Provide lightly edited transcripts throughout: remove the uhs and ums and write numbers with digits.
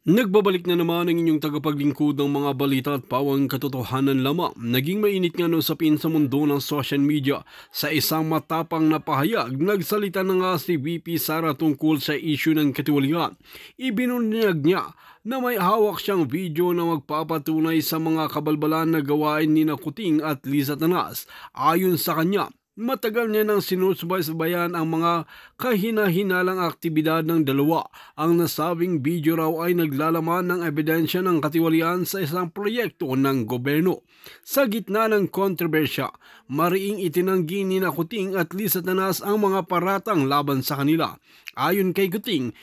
Nagbabalik na naman ang inyong tagapaglingkod ng mga balita at pawang katotohanan lamang. Naging mainit nga na usapin sa mundo ng social media. Sa isang matapang na pahayag, nagsalita na nga si VP Sara tungkol sa issue ng katiwalian. Ibinunyag niya na may hawak siyang video na magpapatunay sa mga kabalbalan na gawain ni Kuting at Liza Tanas. Ayon sa kanya, matagal niya nang sinusubaybayan ang mga kahina-hinalang aktibidad ng dalawa. Ang nasabing video raw ay naglalaman ng ebidensya ng katiwalian sa isang proyekto ng gobyerno. Sa gitna ng kontrobersya, mariing itinanggi ni Kuting at Liza Tanas ang mga paratang laban sa kanila. Ayon kay Kuting,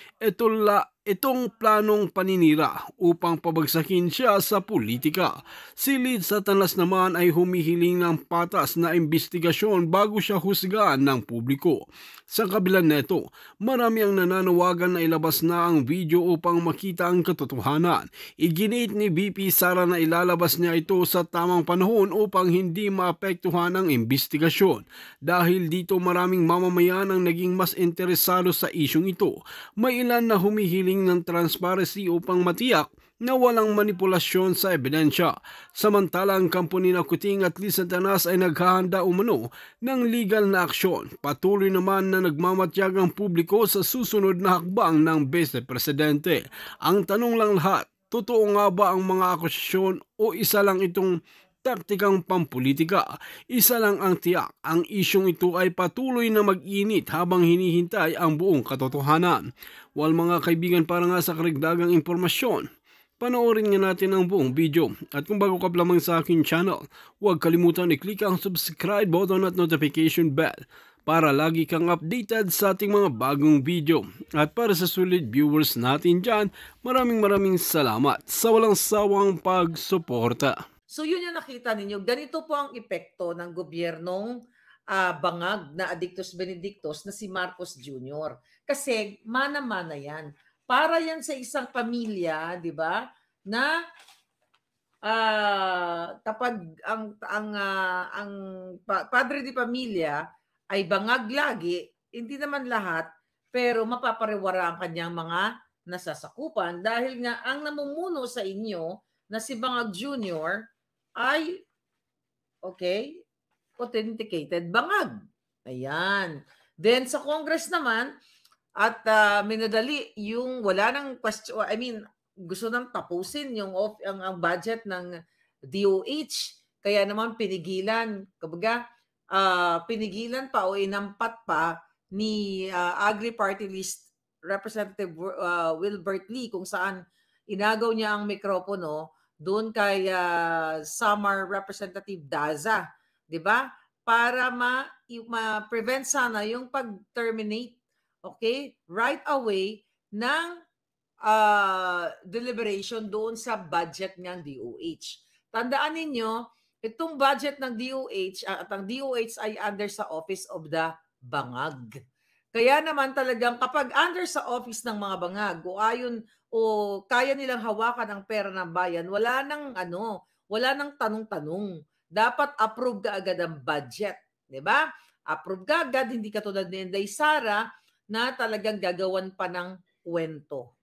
itong planong paninira upang pabagsakin siya sa politika. Si Liza Tanas naman ay humihiling ng patas na investigasyon bago siya husgahan ng publiko. Sa kabila neto, marami ang nananawagan na ilabas na ang video upang makita ang katotohanan. Iginit ni VP Sara na ilalabas niya ito sa tamang panahon upang hindi maapektuhan ang investigasyon. Dahil dito maraming mamamayan ang naging mas interesado sa isyong ito. May ilan na humihiling ng transparency upang matiyak na walang manipulasyon sa ebidensya. Samantala, ang kampo ni Kuting at Liza Tanas ay naghahanda umano ng legal na aksyon. Patuloy naman na nagmamatyag ang publiko sa susunod na hakbang ng Vice Presidente. Ang tanong lang lahat, totoo nga ba ang mga akusasyon o isa lang itong taktikang pampolitika? Isa lang ang tiyak, ang isyong ito ay patuloy na mag-init habang hinihintay ang buong katotohanan. While mga kaibigan, para nga sa karagdagang impormasyon, panoorin nga natin ang buong video. At kung bago ka pa lamang sa aking channel, huwag kalimutan i-click ang subscribe button at notification bell para lagi kang updated sa ating mga bagong video. At para sa sulit viewers natin dyan, maraming salamat sa walang sawang pagsuporta. So yun yung nakita ninyo. Ganito po ang epekto ng gobyernong bangag na Adictus Benedictus na si Marcos Jr. Kasi mana-mana yan. Para yan sa isang pamilya, di ba, na kapag ang padre di pamilya ay bangag lagi, hindi naman lahat, pero mapapariwara ang kanyang mga nasasakupan dahil nga ang namumuno sa inyo na si Bangag Jr. ay authenticated bangag. Ayan. Then sa Congress naman, at minadali yung wala nang question, gusto nang tapusin yung ang budget ng DOH. Kaya naman pinigilan, pinigilan pa o inampat pa ni Agri Party List Representative Wilbert Lee kung saan inagaw niya ang mikropono doon kay Samar Representative Daza, 'di ba? Para ma-prevent sana yung pag-terminate right away ng deliberation doon sa budget ng DOH. Tandaan ninyo, itong budget ng DOH at ang DOH ay under sa Office of the Bangag. Kaya naman talagang kapag under sa office ng mga bangag o kaya nilang hawakan ang pera ng bayan, wala nang tanong-tanong. Dapat approve ka agad ang budget, 'di ba? Approve ka agad, hindi katulad ni Inday Sara na talagang gagawan pa ng kwento.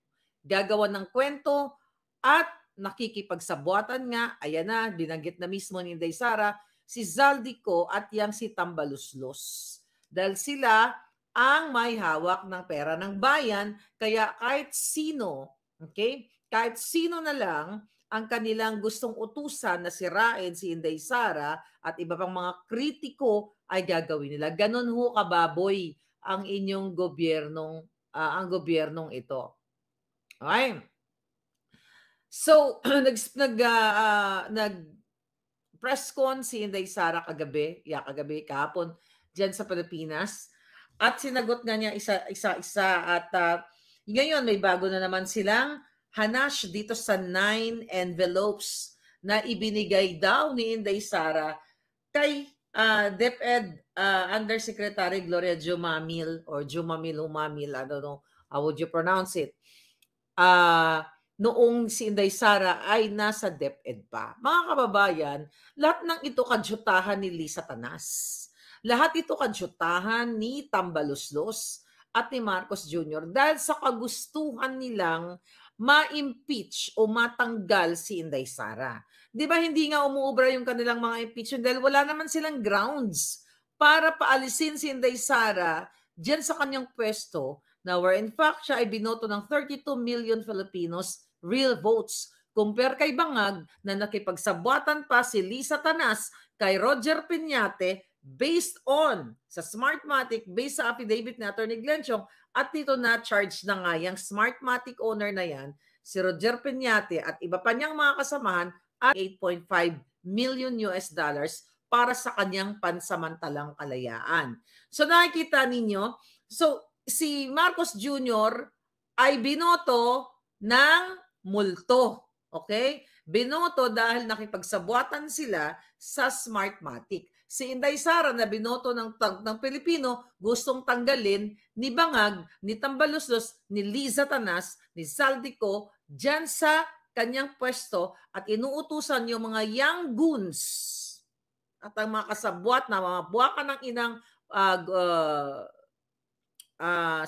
Gagawan ng kwento at nakikipagsabuatan nga, ayan na, binanggit na mismo ni Inday Sara, si Zaldico at yang si Tambaluslos. Dahil sila ang may hawak ng pera ng bayan, kaya kahit sino na lang ang kanilang gustong utusan na sirain si Inday Sara at iba pang mga kritiko ay gagawin nila. Ganon ho kababoy ang inyong ang gobyernong ito. Okay. So nag press con si Inday Sara kahapon diyan sa Pilipinas at sinagot nga niya isa-isa at ngayon may bago na naman silang hanash dito sa 9 envelopes na ibinigay daw ni Inday Sara kay DepEd Undersecretary Gloria Jumamil or Humamil, I don't know how would you pronounce it. Noong si Inday Sara ay nasa DepEd pa. Mga kababayan, lahat ng ito kadyutahan ni Liza Tanas. Lahat ito kadyutahan ni Tambaluslos at ni Marcos Jr. dahil sa kagustuhan nilang ma-impeach o matanggal si Inday Sara. Di ba hindi nga umuubra yung kanilang mga impeachment dahil wala naman silang grounds para paalisin si Inday Sara diyan sa kanyang pwesto na where in fact siya ay binoto ng 32 million Filipinos real votes. Compare kay Bangag na nakipagsabwatan pa si Lisa Tanas kay Roger Piñate based on sa Smartmatic, based sa affidavit ni Atty. Glenn Chong, at dito na charge na nga yung Smartmatic owner na yan, si Roger Piñate at iba pa niyang mga kasamahan at 8.5 million US dollars para sa kanyang pansamantalang kalayaan. So nakikita ninyo, so si Marcos Jr. ay binoto ng multo. Okay? Binoto dahil nakipagsabwatan sila sa Smartmatic. Si Inday Sara na binoto ng Pilipino, gustong tanggalin ni Bangag, ni Tambaluslos, ni Liza Tanas, ni Saldico, dyan sa kanyang pwesto at inuutusan yung mga young goons at ang mga kasabwat na mga buwaka ng inang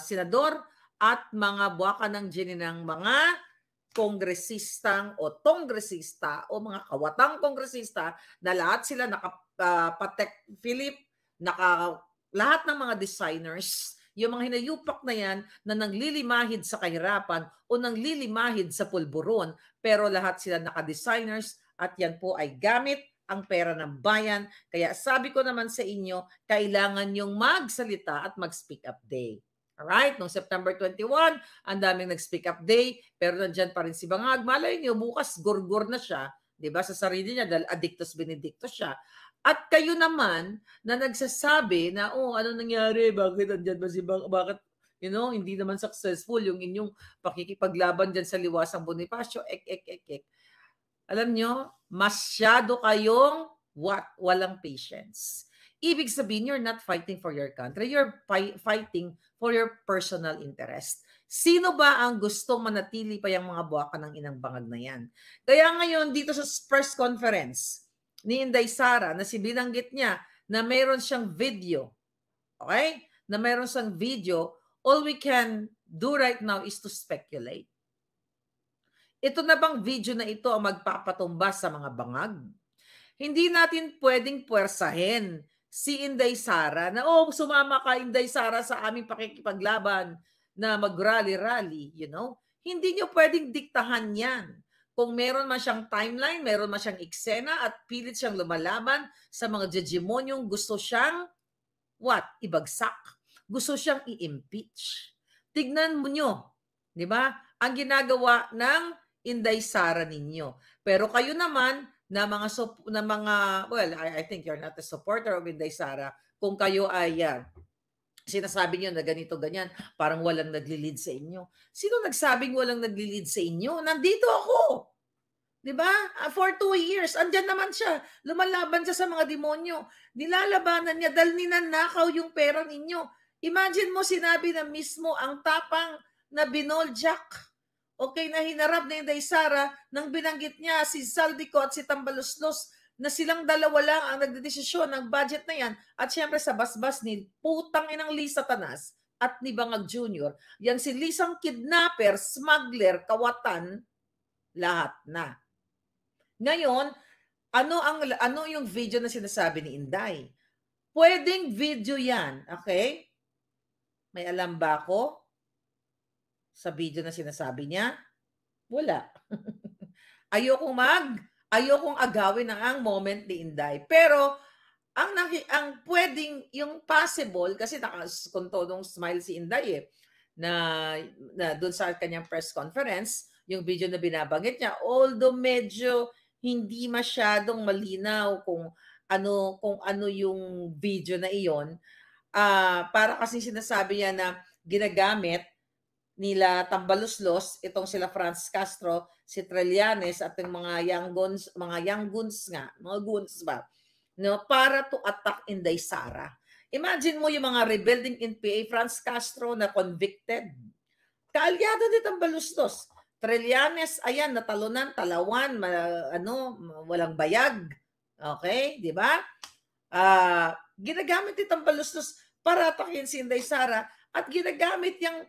senador at mga buwaka ng gininang mga kongresistang o tongresista o mga kawatang kongresista na lahat sila Patek Philippe, lahat ng mga designers, yung mga hinayupak na yan na nanglilimahid sa kahirapan o nanglilimahid sa pulburon, pero lahat sila naka-designers at yan po ay gamit ang pera ng bayan. Kaya sabi ko naman sa inyo, kailangan yung magsalita at mag-speak up day. Alright? Noong September 21, ang daming nag-speak up day, pero nandyan pa rin si Bangag. Malay nyo, bukas gurgur na siya, di ba, sa sarili niya dahil addictus benedictus siya. At kayo naman na nagsasabi na, oh, ano nangyari? Bakit andyan ba si Bangag? Bakit, hindi naman successful yung inyong pakikipaglaban dyan sa Liwasang Bonifacio? Alam nyo, masyado kayong walang patience. Ibig sabihin, you're not fighting for your country. You're fighting for your personal interest. Sino ba ang gustong manatili pa yung mga buwaka ng inang Bangag na yan? Kaya ngayon, dito sa press conference ni Inday Sara, na binanggit niya na mayroon siyang video. Okay? Na mayroon siyang video, all we can do right now is to speculate. Ito na bang video na ito ang magpapatumbas sa mga Bangag? Hindi natin pwedeng puwersahin si Inday Sara na, oh, sumama ka Inday Sara sa aming pakikipaglaban na mag-rally-rally, Hindi nyo pwedeng diktahan yan. Kung meron man siyang timeline, meron man siyang eksena at pilit siyang lumalaban sa mga hegemonyong gusto siyang, ibagsak. Gusto siyang i-impeach. Tignan mo nyo, di ba? Ang ginagawa ng Inday Sara ninyo. Pero kayo naman, I think you're not a supporter of Inday Sara. Kung kayo ay sinasabi niyo na ganito, ganyan, parang walang nagli-lead sa inyo. Sino nagsabing walang nagli-lead sa inyo? Nandito ako. Diba? For 2 years, andyan naman siya. Lumalaban siya sa mga demonyo. Nilalabanan niya dahil ninanakaw yung pera ninyo. Imagine mo, sinabi na mismo ang tapang na binoljak. Okay, na hinarap ni Inday Sara nang binanggit niya si Saldico at si Tambaluslos na silang dalawa lang ang nagdedesisyon ng budget na yan. At syempre sa basbas ni putang inang Lisa Tanas at ni Bangag Jr. Yang si Lisang kidnapper, smuggler, kawatan, lahat na. Ngayon, ano yung video na sinasabi ni Inday? Pwedeng video yan, okay? May alam ba ako sa video na sinasabi niya? Wala. Ayokong agawin ang moment ni Inday. Pero ang pwedeng, yung possible, kasi nakakontodong smile si Inday na doon sa kanyang press conference, yung video na binabanggit niya, although medyo hindi masyadong malinaw kung ano yung video na iyon, para kasi sinasabi niya na ginagamit nila Tambaluslos, itong sila Franz Castro, si Trillanes at yung mga young goons ba, para to attack Inday Sara. Imagine mo yung mga rebuilding NPA, Franz Castro na convicted. Kaalyado ni Tambaluslos. Trillanes, ayan, natalunan, talawan, walang bayag. Okay, di ba? Ginagamit ni Tambaluslos para atakin si Inday Sara at ginagamit yung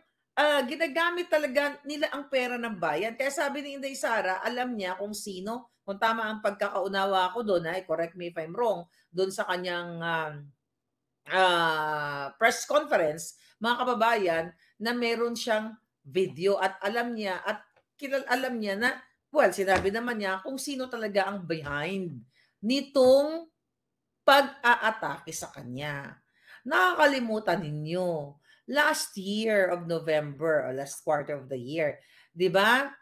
ginagamit talaga nila ang pera ng bayan. Kaya sabi ni Inday Sara, alam niya kung sino, kung tama ang pagkakaunawa ko doon, ay correct me if I'm wrong, doon sa kanyang press conference, mga kababayan, na meron siyang video at alam niya at alam niya na, well, sinabi naman niya kung sino talaga ang behind nitong pag-aatake sa kanya. Nakakalimutan ninyo, last year of November or last quarter of the year, 'di ba?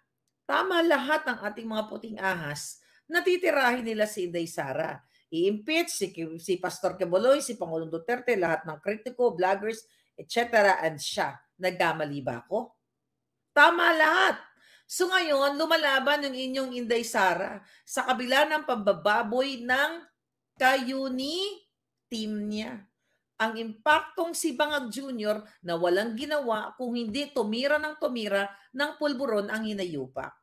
Tama lahat ng ating mga puting ahas na titirahin nila si Inday Sara. I-impeach si Pastor Quiboloy, si Pangulong Duterte, lahat ng kritiko, vloggers, etc. And siya, nagkamali ba ako? Tama lahat. So ngayon, lumalaban yung inyong Inday Sara sa kabila ng pambababoy ng kayuni team niya. Ang impaktong si Bangag Jr. na walang ginawa kung hindi tumira ng pulburon ang hinayupak.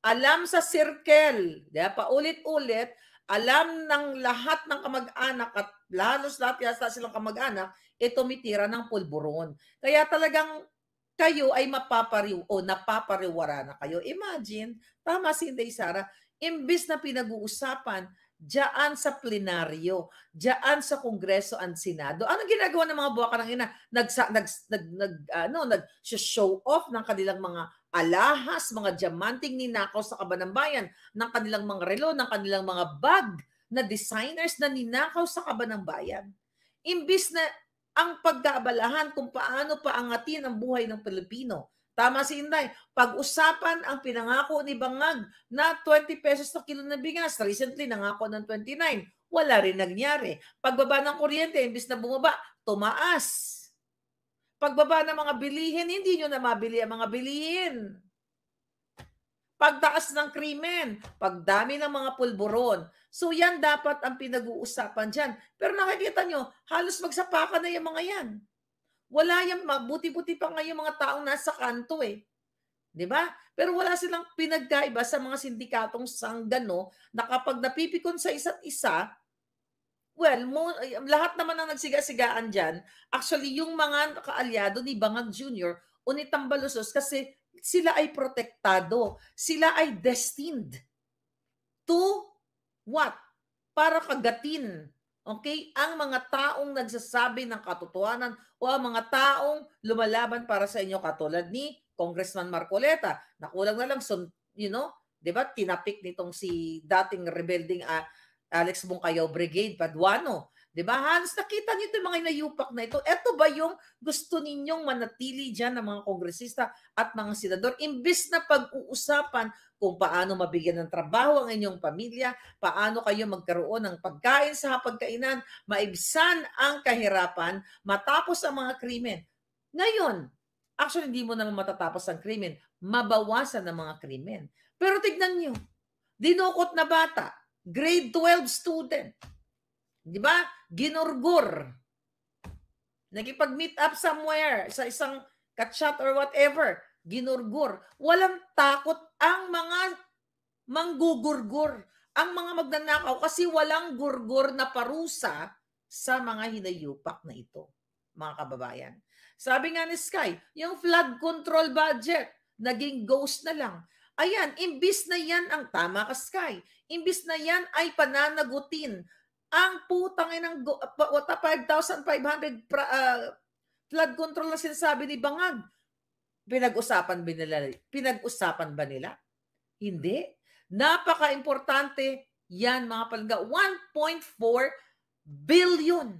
Alam sa circle, paulit-ulit, alam ng lahat ng kamag-anak at halos lahat yata silang kamag-anak, tumitira ng pulburon. Kaya talagang kayo ay napapariwara na kayo. Imagine, tama si Inday Sara, imbis na pinag-uusapan, diyan sa plenaryo, diyan sa Kongreso at Senado. Anong ginagawa ng mga buwaka ng ina? Nag-show off ng kanilang mga alahas, mga diamanting ninakaw sa Kaban ng Bayan, ng kanilang mga relo, ng kanilang mga bag na designers na ninakaw sa Kaban ng Bayan. Imbis na ang pagkaabalahan kung paano paangatin ang buhay ng Pilipino. Tama si Inday, pag-usapan ang pinangako ni Bangag na 20 pesos na kilo na bigas. Recently, nangako ng 29. Wala rin nangyari. Pagbaba ng kuryente, imbis na bumaba, tumaas. Pagbaba ng mga bilihin, hindi nyo na mabili ang mga bilihin. Pagtaas ng krimen, pagdami ng mga pulburon. So yan dapat ang pinag-uusapan dyan. Pero nakikita nyo, halos magsapakan na yung mga yan. Wala yung buti-buti pa ngayon mga taong nasa kanto eh. 'Di ba? Pero wala silang pinagkaiba sa mga sindikatong sanggano na kapag napipikon sa isa't isa, well, lahat naman ang nagsiga-sigaan dyan, actually yung mga kaalyado ni Bangag Jr. o ni Tambalusos kasi sila ay protektado, sila ay destined to what? Para kagatin, okay, ang mga taong nagsasabi ng katotohanan o ang mga taong lumalaban para sa inyo katulad ni Congressman Marcoleta. Nakulang na lang, di ba, tinapik nitong si dating rebelding Alex Bungkayaw Brigade, Paduano. Di ba, Hans, nakita niyo itong mga inayupak na ito. Ito ba yung gusto ninyong manatili dyan ng mga kongresista at mga senador? Imbis na pag-uusapan kung paano mabigyan ng trabaho ang inyong pamilya, paano kayo magkaroon ng pagkain sa hapagkainan, maibsan ang kahirapan, matapos ang mga krimen. Ngayon, actually hindi mo naman matatapos ang krimen, mabawasan ang mga krimen. Pero tignan nyo, dinukot na bata, grade 12 student, di ba? Ginurgur. Nagipag-meet up somewhere sa isang katchat or whatever, ginurgur. Walang takot ang mga manggugurgur, ang mga magnanakaw kasi walang gurgur na parusa sa mga hinayupak na ito, mga kababayan. Sabi nga ni Sky, yung flood control budget, naging ghost na lang. Ayan, imbis na yan ang tama ka, Sky. Imbis na yan ay pananagutin ang putang inang 5,500 flood control na sinasabi ni Bangag. Pinag-usapan ba nila? Hindi. Napaka-importante yan, mga palangga. 1.4 billion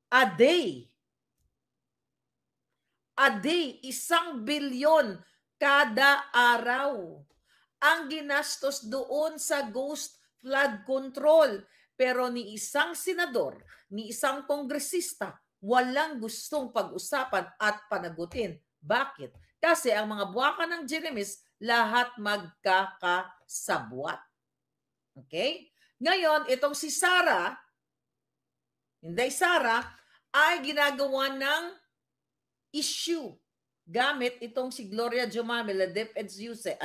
a day. A day, 1 billion kada araw ang ginastos doon sa ghost flood control. Pero ni isang senador, ni isang kongresista, walang gustong pag-usapan at panagutin. Bakit? Kasi ang mga buwaka ng Jeremis, lahat magkakasabwat. Okay? Ngayon, itong si Sara, Inday Sara, ay ginagawa ng issue gamit itong si Gloria Jumamil, DepEd Yusek,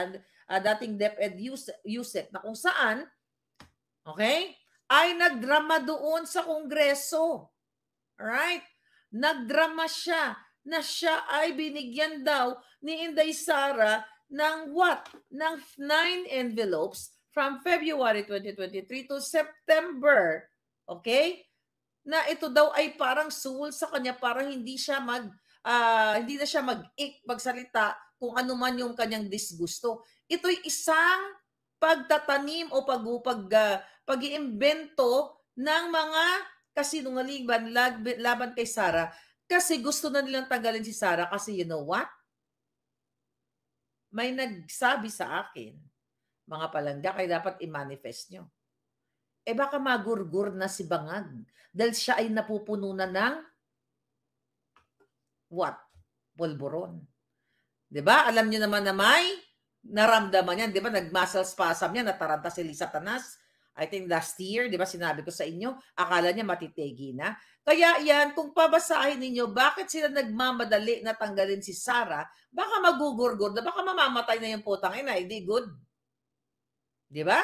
dating DepEd Yusek, na kung saan, okay, ay nagdrama doon sa Kongreso. Alright? Nagdrama siya. na siya ay binigyan daw ni Inday Sara ng what? Ng 9 envelopes from February 2023 to September. Okay? Na ito daw ay parang suwol sa kanya para hindi hindi na siya magsalita kung ano man yung kanyang disgusto. Ito'y isang pagtatanim o pag-iimbento ng mga kasinungalingan laban kay Sara kasi gusto na nilang tanggalin si Sara kasi you know what? May nagsabi sa akin, mga palangga, kaya dapat i-manifest nyo. Baka magurgur na si Bangag dahil siya ay napupuno na ng what? Polvoron. 'Di ba? Alam niyo naman na may naramdaman yan. 'Di ba? Nag-muscle spasm yan, nataranta si Lisa Tanas. I think last year, 'di ba, sinabi ko sa inyo, akala niya matitigi na. Kaya yan, kung pabasahin ninyo, bakit sila nagmamadali na tanggalin si Sara, baka magugurgur na, baka mamamatay na yung putang ina, hindi good. 'Di ba?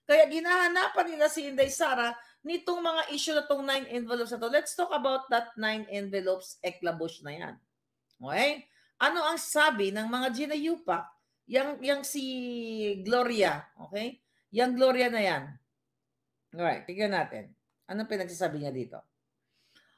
Kaya ginahanapan nila si Inday Sara nitong mga issue na tong 9 envelopes na to. Let's talk about that 9 envelopes eklabush na yan. Okay? Ano ang sabi ng mga ginayupak? Yang si Gloria, okay? Yang Gloria na yan. Alright, tignan natin. Anong pinagsasabi niya dito?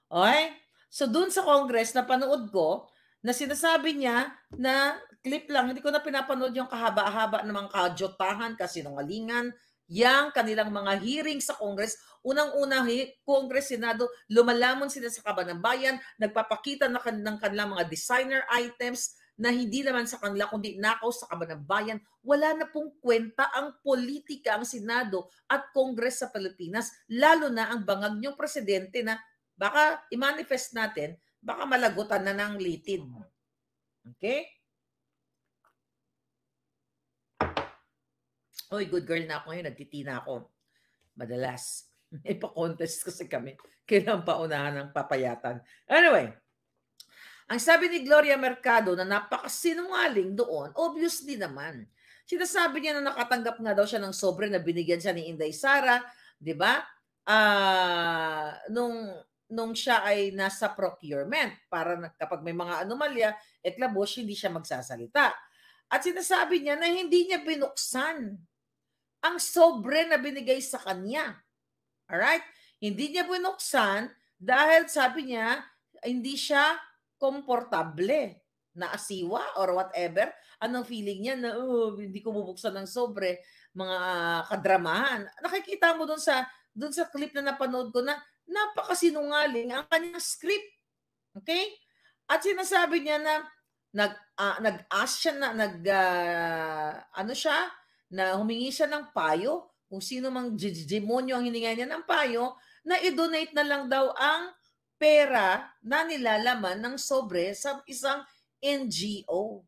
Okay? So, dun sa Congress, napanood ko na sinasabi niya na clip lang, hindi ko na pinapanood yung kahaba-haba ng mga kajotahan, kasinungalingan, yang kanilang mga hearing sa Congress. Unang-unang Congress, Senado, lumalamon sila sa kaban ng bayan, nagpapakita ng kanilang mga designer items na hindi naman sa kanila kundi nakaw sa kaban ng bayan. Wala na pong kwenta ang politika, ang Senado at Congress sa Pilipinas, lalo na ang bangag niyong presidente na baka i-manifest natin, baka malagutan na ng litid. Okay? Oy, good girl na ako ngayon. Nagtitina ako. Madalas. Ipa-contest kasi kami. Kailangan paunahan ng papayatan. Anyway, ang sabi ni Gloria Mercado na napakasinungaling doon, obviously naman. Sinasabi niya na nakatanggap nga daw siya ng sobre na binigyan siya ni Inday Sara, di ba? Nung siya ay nasa procurement para kapag may mga anomalya, eklabush, hindi siya magsasalita. At sinasabi niya na hindi niya binuksan ang sobre na binigay sa kanya. Alright? Hindi niya binuksan dahil sabi niya, hindi siya komportable na asiwa or whatever. Anong feeling niya na hindi ko bubuksan ng sobre, mga kadramahan. Nakikita mo dun sa clip na napanood ko na napakasinungaling ang kanyang script. Okay? At sinasabi niya na nag-ask siya na humingi siya ng payo kung sino mang demonyo ang hininga niya ng payo na i-donate na lang daw ang pera na nilalaman ng sobre sa isang NGO.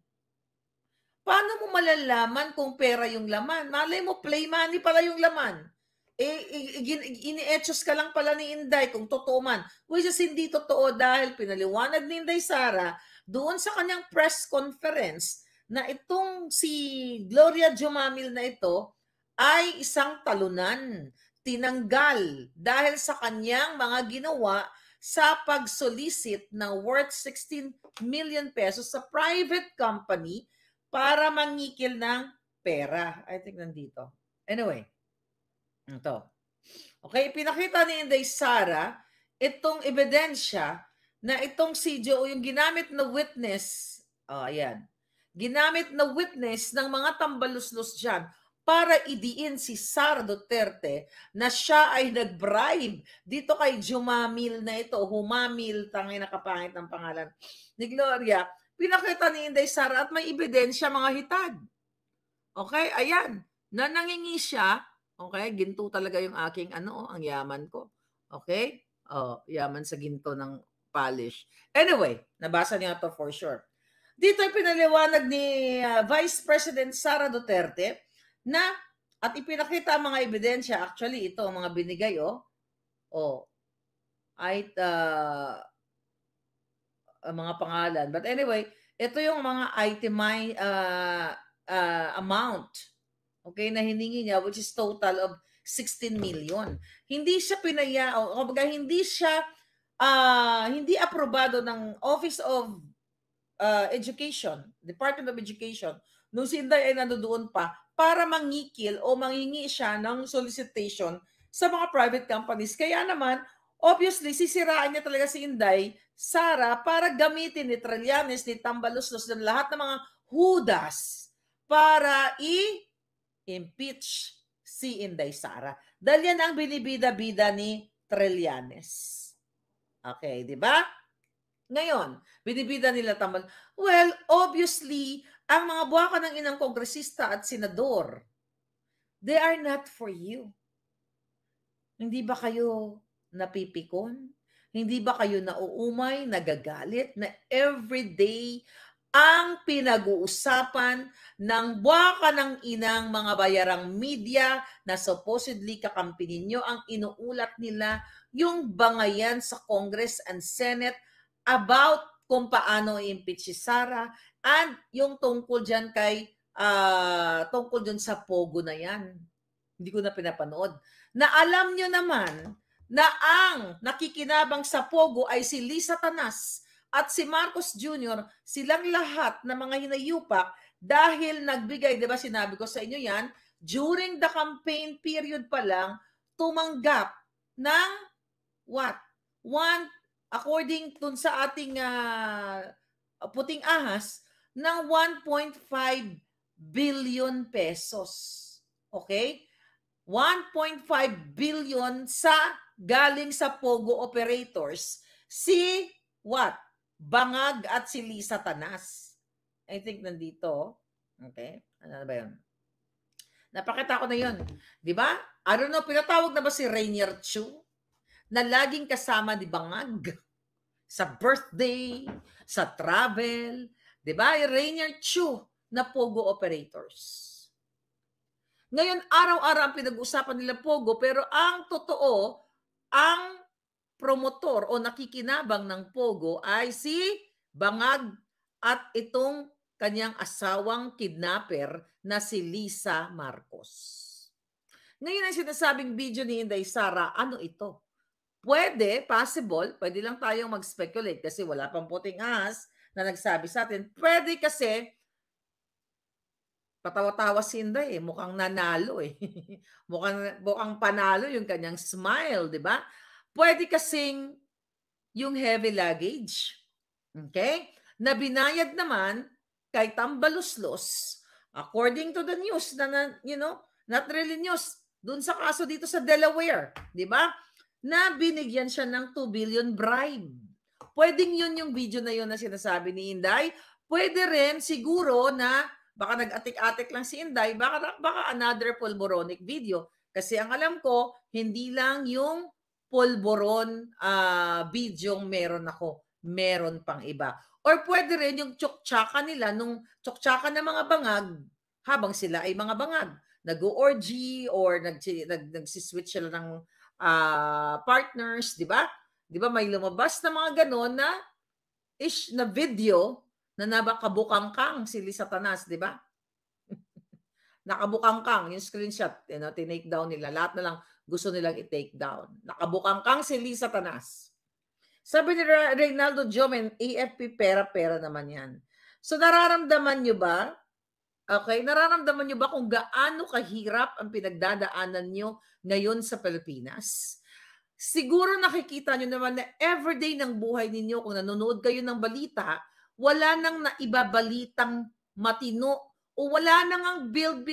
Paano mo malalaman kung pera yung laman? Malay mo, play money pala yung laman. Ini-etchos ka lang pala ni Inday kung totoo man. Which is hindi totoo dahil pinaliwanag ni Inday Sara doon sa kanyang press conference na itong si Gloria Jumamil na ito ay isang talunan, tinanggal dahil sa kanyang mga ginawa sa pag-solicit ng worth 16 million pesos sa private company para mangikil ng pera. I think nandito. Anyway, ito. Okay, pinakita ni Inday Sara itong ebidensya na itong si Joe, yung ginamit na witness, ayan, ginamit na witness ng mga tambaluslos dyan para idiin si Sara Duterte na siya ay nag-bribe dito kay Jumamil na ito, Humamil, tangay na kapangit ng pangalan ni Gloria. Pinakita ni Inday Sara at may ebidensya mga hitad. Okay, ayan, na nangingi siya, okay, ginto talaga yung aking ang yaman ko. Okay? Yaman sa ginto ng polish. Anyway, nabasa niya to for sure. Dito ay pinaliwanag ni Vice President Sara Duterte na at ipinakita ang mga ebidensya. Actually, ito ang mga binigay, ay mga pangalan. But anyway, ito yung mga itemized amount, okay, na hiningi niya, which is total of 16 million. Hindi siya pinaya, o hindi siya hindi aprobado ng Office of Education, Department of Education, nung si Inday ay nandoon pa para mangikil o manghingi siya ng solicitation sa mga private companies. Kaya naman, obviously, sisiraan niya talaga si Inday Sara para gamitin ni Trillanes, ni Tambaluslos, ng lahat ng mga hudas para i-impeach si Inday Sara. Dahil yan ang binibida-bida ni Trillanes. Okay, di ba? Ngayon, binibida nila tambal. Well, obviously, ang mga buwaka ng inang kongresista at senador, they are not for you. Hindi ba kayo napipikon? Hindi ba kayo nauumay, nagagalit na everyday ang pinag-uusapan ng buwaka ng inang mga bayarang media na supposedly kakampi ninyo, ang inuulat nila yung bangayan sa Congress and Senate about kung paano i-impeach si Sara and yung tungkol dyan tungkol dyan sa Pogo na yan. Hindi ko na pinapanood. Na alam nyo naman na ang nakikinabang sa Pogo ay si Lisa Tanas at si Marcos Jr., silang lahat na mga hinayupak dahil nagbigay, di ba sinabi ko sa inyo yan, during the campaign period pa lang, tumanggap ng what? According dun sa ating puting ahas, ng 1.5 billion pesos. Okay? 1.5 billion galing sa Pogo operators. Si what? Bangag at si Lisa Tanas. I think nandito. Okay? Ano ba yun? Napakita ko na yun. Di ba? I don't know, pinatawag na ba si Rainier Chu? Na laging kasama ni Bangag sa birthday, sa travel, 'di ba? Rainier Chu na Pogo operators. Ngayon, araw-araw ang pinag-uusapan nila Pogo, pero ang totoo, ang promotor o nakikinabang ng Pogo ay si Bangag at itong kanyang asawang kidnapper na si Lisa Marcos. Ngayon ang sinasabing video ni Inday Sara, ano ito? Possible, pwede lang tayong mag-speculate kasi wala pang puting ahas na nagsabi sa atin. Pwede kasi, patawa-tawa si Inday mukhang nanalo mukhang panalo yung kanyang smile, di ba? Pwede kasing yung heavy luggage, okay? Na binayad naman kay Tambaluslos, according to the news, not really news, dun sa kaso dito sa Delaware, di ba? Na binigyan siya ng 2 billion bribe. Pwedeng yun yung video na yun na sinasabi ni Inday. Pwede rin siguro na baka nag-atik-atik lang si Inday, baka another polboronic video. Kasi ang alam ko, hindi lang yung polboron video meron ako. Meron pang iba. Or pwede rin yung tsuktsakan nila, nung tsuktsakan ng mga bangag, habang sila ay mga bangag. Nag-orgy or nagsiswitch sila ng partners, di ba? Di ba may lumabas na mga ganon na video na nabakabukangkang si Lisa Tanas, di ba? Nakabukangkang yung screenshot, tinake down nila. Lahat na lang gusto nilang i-take down. Nakabukangkang si Lisa Tanas. Sabi ni Reynaldo Jomen, AFP pera-pera naman yan. So nararamdaman nyo ba? Okay, nararamdaman nyo ba kung gaano kahirap ang pinagdadaanan nyo ngayon sa Pilipinas? Siguro nakikita nyo naman na everyday ng buhay ninyo, kung nanonood kayo ng balita, wala nang naibabalitang matino o wala nang ang build.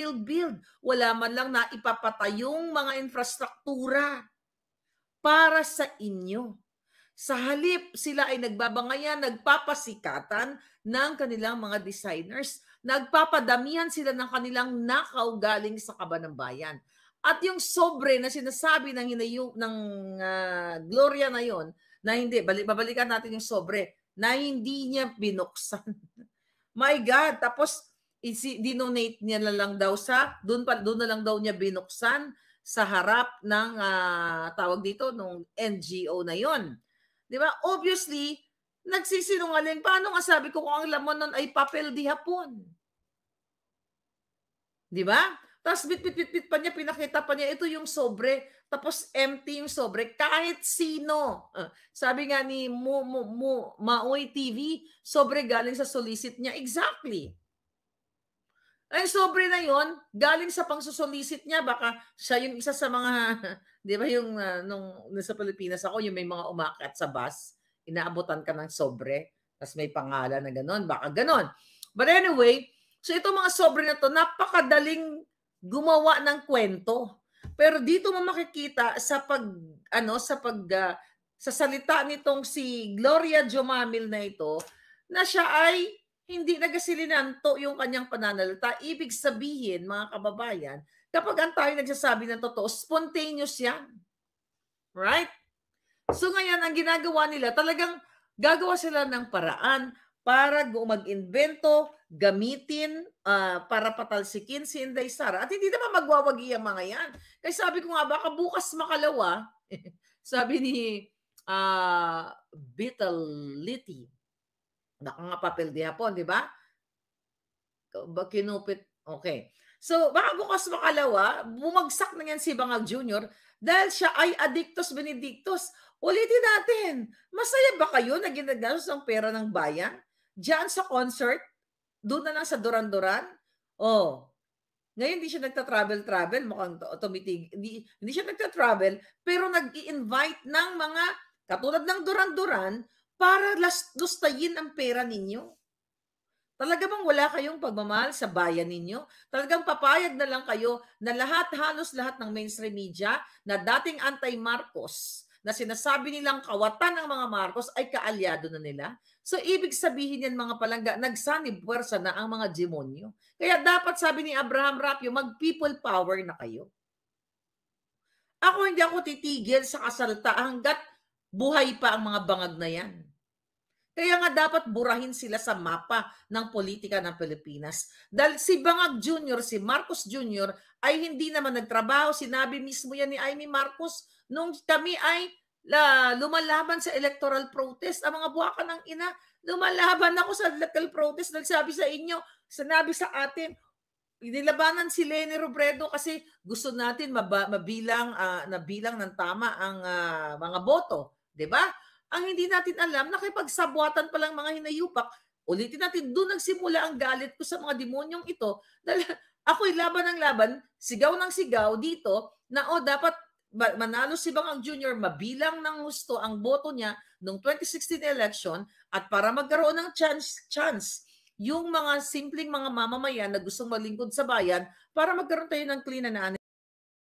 Wala man lang na ipapatayong mga infrastruktura para sa inyo. Sa halip, sila ay nagbabangayan, nagpapasikatan ng kanilang mga designers, nagpapadamihan sila ng kanilang nakaw galing sa kaba ng bayan. At yung sobre na sinasabi ng Gloria na yon, na hindi, babalikan natin yung sobre, na hindi niya binuksan. My God, tapos dinonate niya na lang daw doon na lang daw niya binuksan sa harap ng tawag dito, nung NGO na yon. Di ba? Obviously, nagsisinungaling. Paano nga sabi ko kung ang laman nun ay papel di hapon? Di ba? Tapos bit pa niya, pinakita pa niya, ito yung sobre. Tapos empty yung sobre. Kahit sino. Sabi nga ni Maoy TV, sobre galing sa solicit niya. Exactly. Ay, sobre na yon galing sa pangsusolicit niya. Baka siya yung isa sa mga, di ba yung nung nasa Pilipinas ako, yung may mga umakyat sa bus, inaabutan ka ng sobre, tapos may pangalan na gano'n. Baka gano'n. But anyway, so itong mga sobre na to, napakadaling gumawa ng kwento. Pero dito mo makikita sa sa salita nitong si Gloria Jomamil na ito, na siya ay hindi nagasilinanto yung kanyang pananalita. Ibig sabihin, mga kababayan, kapag ang tayo nagsasabi ng totoo, spontaneous yan. Right? So ngayon, ang ginagawa nila, talagang gagawa sila ng paraan para mag-invento, gamitin, para patalsikin si Inday Sara. At hindi naman magwawagi ang mga yan. Kaya sabi ko nga, baka bukas makalawa, sabi ni Vitality, baka nga papel di hapon, di ba? Kinupit. Okay. So, baka bukas makalawa, bumagsak na yan si Bangag Jr. dahil siya ay addictus benedictus. Ulitin natin, masaya ba kayo na ginagastos ang pera ng bayan? Diyan sa concert, doon na lang sa Duran-Duran? Oh, ngayon hindi siya nagta-travel, mukhang tumitig. Hindi siya nagta-travel, pero nag-i-invite ng mga, katulad ng Duran-Duran, para lustayin ang pera ninyo. Talaga bang wala kayong pagmamahal sa bayan ninyo? Talagang papayag na lang kayo na halos lahat ng mainstream media na dating anti-Marcos, na sinasabi nilang kawatan ng mga Marcos ay kaalyado na nila? So, ibig sabihin yan, mga palangga, nagsanib puwersa na ang mga demonyo. Kaya dapat, sabi ni Abraham Rapio, mag-people power na kayo. Hindi ako titigil sa kasalta hanggat buhay pa ang mga bangag na yan. Kaya nga dapat burahin sila sa mapa ng politika ng Pilipinas. Dahil si Bangag Jr., si Marcos Jr. ay hindi naman nagtrabaho. Sinabi mismo yan ni Amy Marcos nung kami ay lumalaban sa electoral protest. Ang mga buwaka ng ina, lumalaban ako sa electoral protest. Nagsabi sa inyo, sinabi sa atin, nilabanan si Leni Robredo kasi gusto natin nabilang ng tama ang mga boto. Diba? Ang hindi natin alam, nakipagsabwatan pa lang mga hinayupak. Ulitin natin, doon nagsimula ang galit ko sa mga demonyong ito. Dahil ako'y laban ng laban, sigaw ng sigaw dito, na dapat manalo si Bangag Jr., mabilang ng gusto ang boto niya noong 2016 election, at para magkaroon ng chance yung mga simpleng mga mamamayan na gustong maglingkod sa bayan, para magkaroon tayo ng clean and